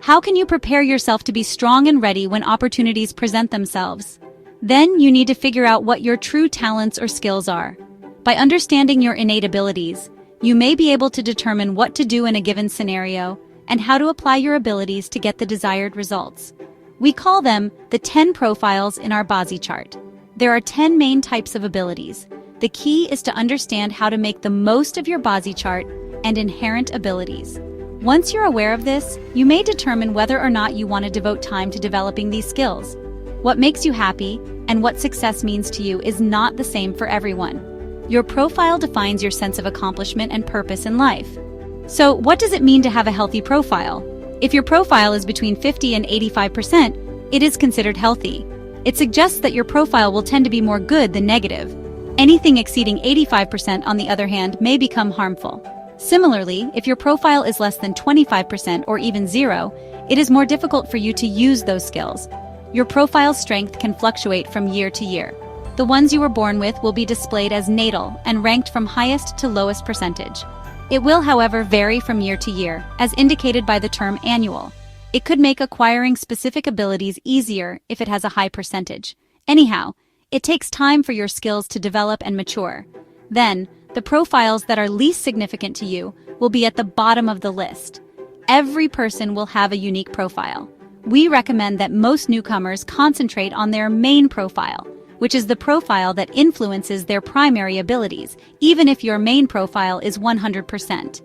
How can you prepare yourself to be strong and ready when opportunities present themselves? Then you need to figure out what your true talents or skills are. By understanding your innate abilities, you may be able to determine what to do in a given scenario and how to apply your abilities to get the desired results. We call them the 10 profiles in our Bazi chart. There are 10 main types of abilities. The key is to understand how to make the most of your Bazi chart and inherent abilities. Once you're aware of this, you may determine whether or not you want to devote time to developing these skills. What makes you happy and what success means to you is not the same for everyone. Your profile defines your sense of accomplishment and purpose in life. So, what does it mean to have a healthy profile? If your profile is between 50 and 85%, it is considered healthy. It suggests that your profile will tend to be more good than negative. Anything exceeding 85%, on the other hand, may become harmful. Similarly, if your profile is less than 25% or even 0, it is more difficult for you to use those skills. Your profile's strength can fluctuate from year to year. The ones you were born with will be displayed as natal and ranked from highest to lowest percentage. It will, however, vary from year to year, as indicated by the term annual. It could make acquiring specific abilities easier if it has a high percentage. Anyhow, it takes time for your skills to develop and mature. Then, the profiles that are least significant to you will be at the bottom of the list. Every person will have a unique profile. We recommend that most newcomers concentrate on their main profile, which is the profile that influences their primary abilities, even if your main profile is 100%.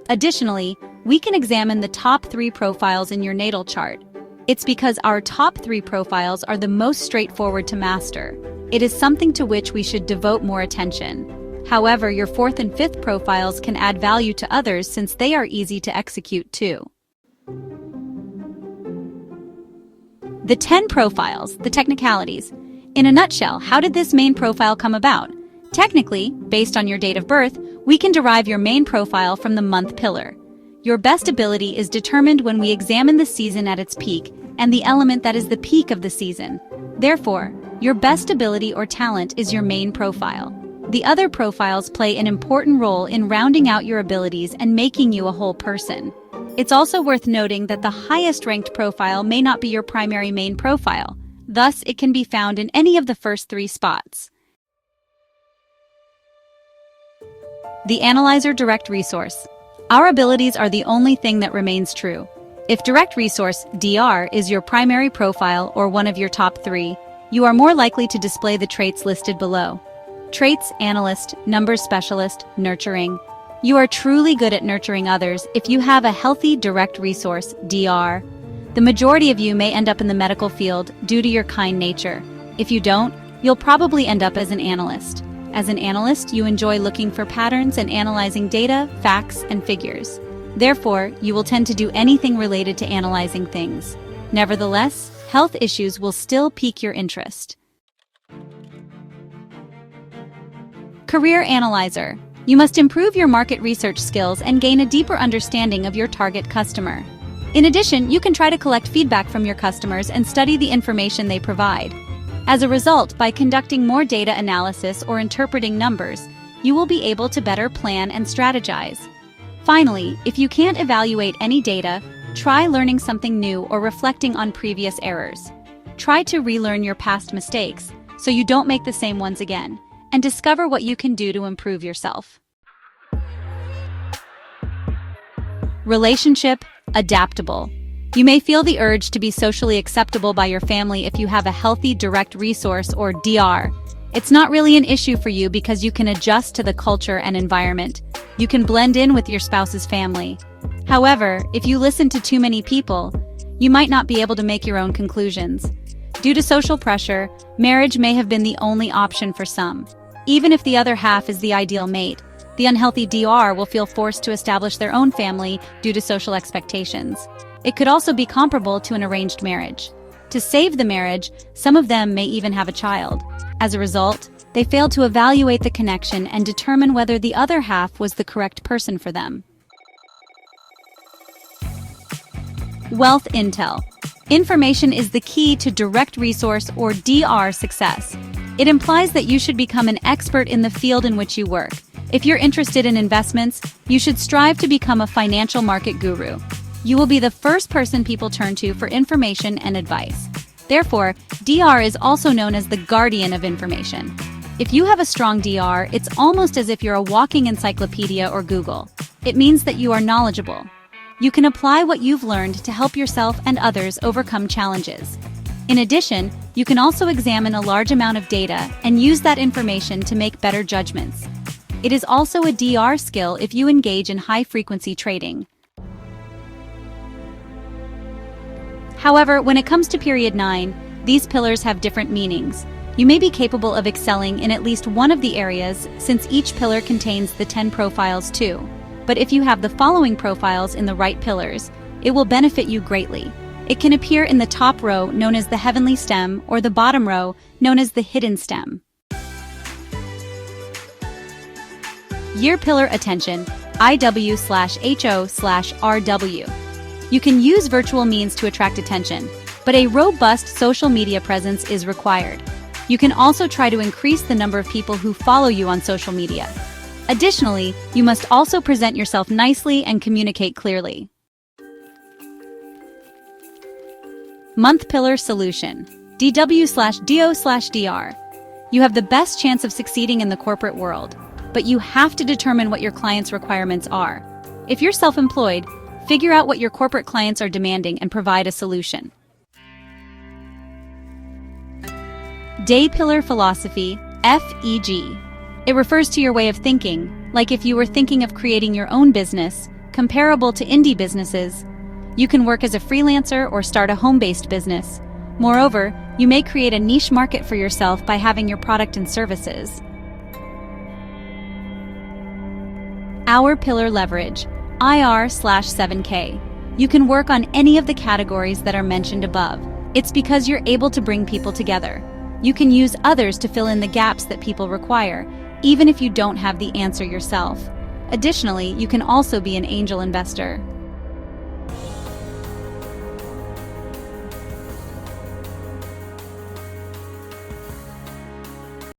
Additionally, we can examine the top 3 profiles in your natal chart. It's because our top 3 profiles are the most straightforward to master. It is something to which we should devote more attention. However, your 4th and 5th profiles can add value to others since they are easy to execute too. The 10 profiles, the technicalities. In a nutshell, how did this main profile come about? Technically, based on your date of birth, we can derive your main profile from the month pillar. Your best ability is determined when we examine the season at its peak and the element that is the peak of the season. Therefore, your best ability or talent is your main profile. The other profiles play an important role in rounding out your abilities and making you a whole person. It's also worth noting that the highest ranked profile may not be your primary main profile. Thus, it can be found in any of the first 3 spots. The Analyzer Direct Resource. Our abilities are the only thing that remains true. If Direct Resource, DR, is your primary profile or one of your top 3, you are more likely to display the traits listed below. Traits: Analyst, Numbers Specialist, Nurturing. You are truly good at nurturing others if you have a healthy Direct Resource, DR. The majority of you may end up in the medical field due to your kind nature. If you don't, you'll probably end up as an analyst. As an analyst, you enjoy looking for patterns and analyzing data, facts, and figures. Therefore, you will tend to do anything related to analyzing things. Nevertheless, health issues will still pique your interest. Career Analyzer. You must improve your market research skills and gain a deeper understanding of your target customer. In addition, you can try to collect feedback from your customers and study the information they provide. As a result, by conducting more data analysis or interpreting numbers, you will be able to better plan and strategize. Finally, if you can't evaluate any data, try learning something new or reflecting on previous errors. Try to relearn your past mistakes so you don't make the same ones again, and discover what you can do to improve yourself. Relationship adaptable. You may feel the urge to be socially acceptable by your family if you have a healthy Direct Resource or DR. It's not really an issue for you because you can adjust to the culture and environment. You can blend in with your spouse's family. However, if you listen to too many people, you might not be able to make your own conclusions. Due to social pressure, marriage may have been the only option for some. Even if the other half is the ideal mate, the unhealthy DR will feel forced to establish their own family due to social expectations. It could also be comparable to an arranged marriage. To save the marriage, some of them may even have a child. As a result, they failed to evaluate the connection and determine whether the other half was the correct person for them. Wealth Intel. Information is the key to Direct Resource or DR success. It implies that you should become an expert in the field in which you work. If you're interested in investments, you should strive to become a financial market guru. You will be the first person people turn to for information and advice. Therefore, DR is also known as the guardian of information. If you have a strong DR, it's almost as if you're a walking encyclopedia or Google. It means that you are knowledgeable. You can apply what you've learned to help yourself and others overcome challenges. In addition, you can also examine a large amount of data and use that information to make better judgments. It is also a DR skill if you engage in high-frequency trading. However, when it comes to period 9, these pillars have different meanings. You may be capable of excelling in at least one of the areas, since each pillar contains the 10 profiles too. But if you have the following profiles in the right pillars, it will benefit you greatly. It can appear in the top row, known as the heavenly stem, or the bottom row, known as the hidden stem. Year pillar attention, IW/HO/RW. You can use virtual means to attract attention, but a robust social media presence is required. You can also try to increase the number of people who follow you on social media. Additionally, you must also present yourself nicely and communicate clearly. Month pillar solution, DW/DO/DR. You have the best chance of succeeding in the corporate world, but you have to determine what your clients' requirements are. If you're self-employed, figure out what your corporate clients are demanding and provide a solution. Day pillar philosophy, FEG. It refers to your way of thinking, like if you were thinking of creating your own business, comparable to indie businesses. You can work as a freelancer or start a home-based business. Moreover, you may create a niche market for yourself by having your product and services. Hour pillar leverage, IR/7K. You can work on any of the categories that are mentioned above. It's because you're able to bring people together. You can use others to fill in the gaps that people require, even if you don't have the answer yourself. Additionally, you can also be an angel investor.